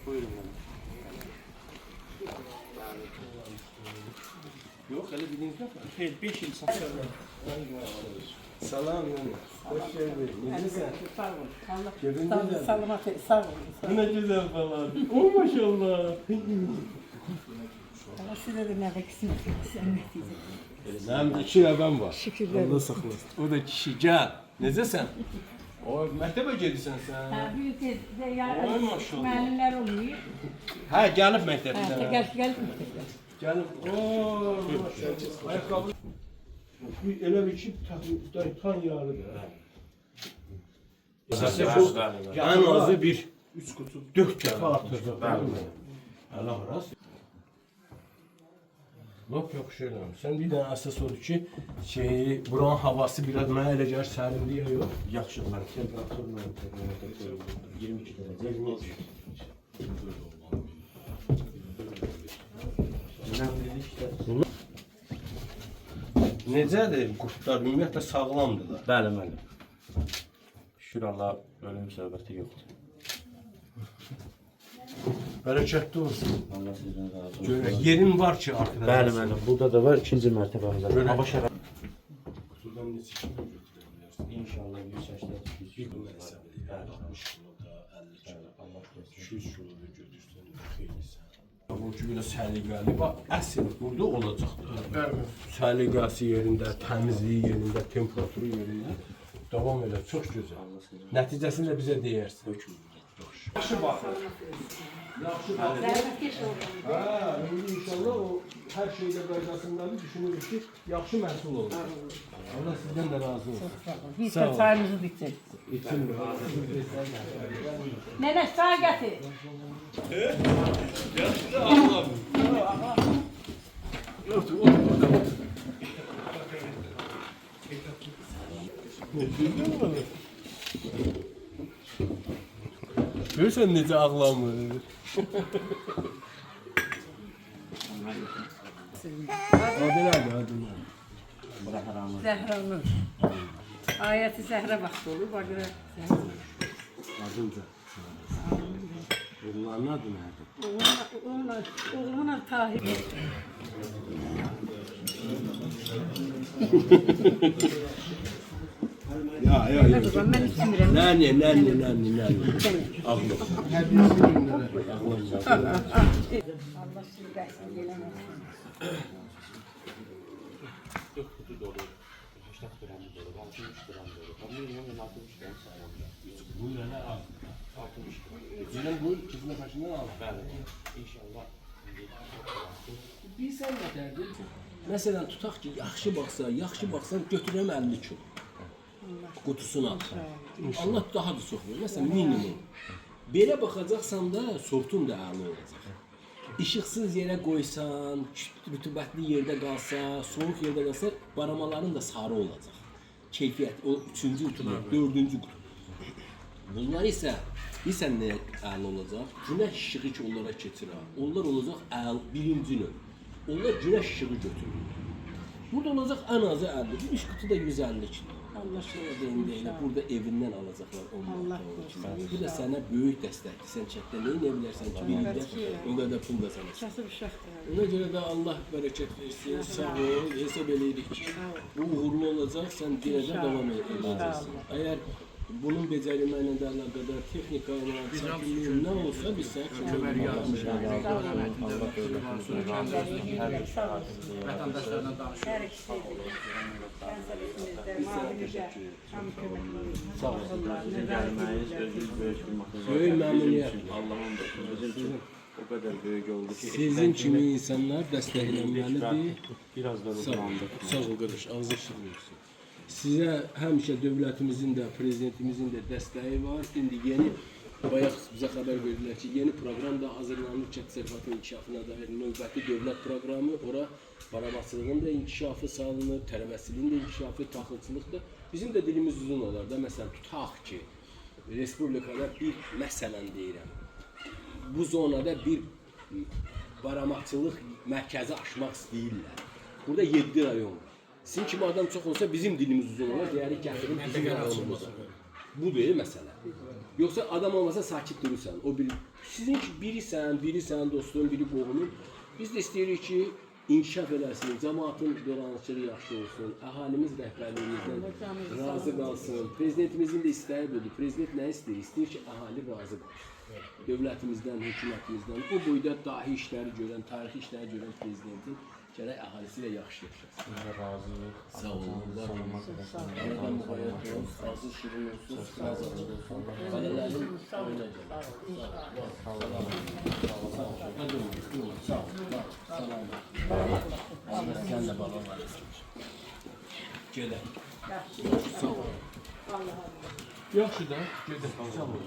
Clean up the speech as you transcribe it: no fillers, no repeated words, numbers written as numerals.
Buyurun. Yok, hele bildiğiniz yok mu? Hayır, 5 yıl satıyor. Salam yani. Hoş geldin. Nasılsın? Sağ olun. Cebinde Allah de. sağlık, sağ olun. Bu ne güzel falan. Oh maşallah. Allah size de ne beksin. Sen neticede. Benim iki ben var. Şükürler Allah saklasın. O da kişi gel. Necəsən? O məktəbə gedirsən sən. Ha, büyük de Oy, ya maşallah. müəllimlər oluyor. Hə, gəlib Ha, məktəbdən. gelip Gəlib. Oo, maşallah. Ayaqqabı. Elə bir ki, tan yarıdır. Ən azı bir 3 kutu 4 dəfə artırdı. Allah razı. Yok yok şöyle. Sen bir tane əsas odur ki, buranın havası biraz mənə elə gəlir sərinliyə yox. Yaxşı, mən temperaturla 22 dərəcə. Önemli işte. Necədir qurtlar ümumiyyətlə sağlamdırlar? Bəli, müəllim. Şükür Allah, ölüm söhbəti yoxdur. Bərəkətli olsun. Allah sizdən razı olsun. Görək, yerin var ki arkadaşlar. Bəli, müəllim. Burada da var, ikinci mərtəbəmizdə. Böyle. Hava şərab. Kutudan neçə kilo götürə İnşallah 180 Bir gün hesab edir. 60 kilo da, 50 kilo. Allah korusun. 200 kilo da götürsən, xeylisən. Bu ki, belə səliqəli. Bax, əsl burada olacaqdır. Səliqəsi yerində, təmizliyi yerində, temperaturu yerində. Davam elə, çox gözəl. Nəticəsini də bizə deyərsin. Yaxşı baxın. Yaxşı baxın. Zəhmətkeş olun. Ha, indi inşallah o hər şeydə qaydasındadır. Düşünürük ki, yaxşı məhsul olur. Allah sizdən də razı olsun. Biz Sağ de olun. çayımızı bitir. İçin Nene çay getir. Otur, otur, otur. Ne diyorsun bana? Görürsən necə ağlamır. Adı nədir, adı nədir? Zəhra Nur. Ayəti Zəhra vaxtı olur. Bak görə. Adınca. Bunların adı nədir? Oğluna Tahir. Ya, ya, ya. Ben istemiyorum. Nani. Ağlam. Allah sizi bəhsin eləməsin. Bu yana al. 60 lira. Bu kızın başından al. İnşallah. Bilsən nətərdir? Məsələn, tutaq ki, yaxşı baxsan götürəm 50 kilo. Qutusunu al. Allah daha da çox verir. Məsələn, minimum. Belə baxacaqsan da sortun da əla olacaq. İşıqsız yerə qoysan, rütubətli yerdə qalsa, soyuq yerdə qalsa, baramaların da sarı olacaq. Keyfiyyət, o 3-cü qutu, 4-cü qutu. Bunlar isə bilsən nəyə əla olacaq? Günəş işığı ki onlara keçir ha. Onlar olacaq birinci növ. Onlar günəş işığı götürür. Burada olacaq ən azı 50, bir iş kutu da 150 kilo. Allah deyil, burada evindən alacaqlar onlar. Bu da sənə böyük dəstəkdir. Sən çəkdə nə bilərsən ki, bir ildə o qədər pul da sənə. Kasıb uşaqdır. Ona görə də Allah bərəkət versin, sağ ol, hesab eləyirik ki, bu uğurlu olacaq, sən dirəcə davam edəcəksən. Əgər bunun becərilməklə də əlaqədar texnika ilə, çəkimliyi nə olsa biz sənə kömək Vətəndaşlarla danışıyoruz. Hər ikisi Sağ ol. Gəlməyiz, özünüz böyük bir motivasiya. Böyük məmnuniyyət. Allah'ın da bizim üçün o kadar böyük oldu ki. Sizin kimi insanlar dəstəklənməlidir. Biraz da uzandık. Sağ ol qardaş, ağzı işin olsun. Sizə həmişə dövlətimizin də, prezidentimizin də dəstəyi var. İndi yeni, bayaq bizə xəbər verdilər ki, yeni proqram da hazırlanır ki, təsərrüfatın inkişafına dair növbəti dövlət proqramı. Ora barabasılığın da inkişafı sağlanır, tələbəçiliyin də inkişafı, taxılçılıq da. Bizim də dilimiz uzun olar da. Məsələn, tutaq ki, respublikada bir, məsələn deyirəm, bu zonada bir baramaqçılıq mərkəzi açmaq istəyirlər. Burada 7 rayon var. Sizin kimi adam çox olsa bizim dilimiz uzun olur. Deyərik gətirin bizim rayonumuza. Budur məsələ. Yoxsa adam olmasa sakit durursan. O bir sizin ki birisən dostun, biri qohumun. Biz də istəyirik ki, inkişaf eləsin, cəmaatın dolanışığı yaxşı olsun, əhalimiz rəhbərliyimizdən razı qalsın. Prezidentimizin də istəyi budur. Prezident nə istəyir? İstəyir ki, əhali razı qalsın. Dövlətimizdən, hökumətimizdən, o boyda dahi işləri görən, tarixi işləri görən prezidentin gərək əhalisi ilə yaxşı yaşasın. Razıyıq. Sağ olun. Aradan müxayyət olun, sazı şirin olsun, razı olsun. Qalələrin oyuna gəlin. Sağ olun. Sağ olun. Sən də baba var. Gedək. Sağ olun. Yaxşı da, gedək. Sağ olun.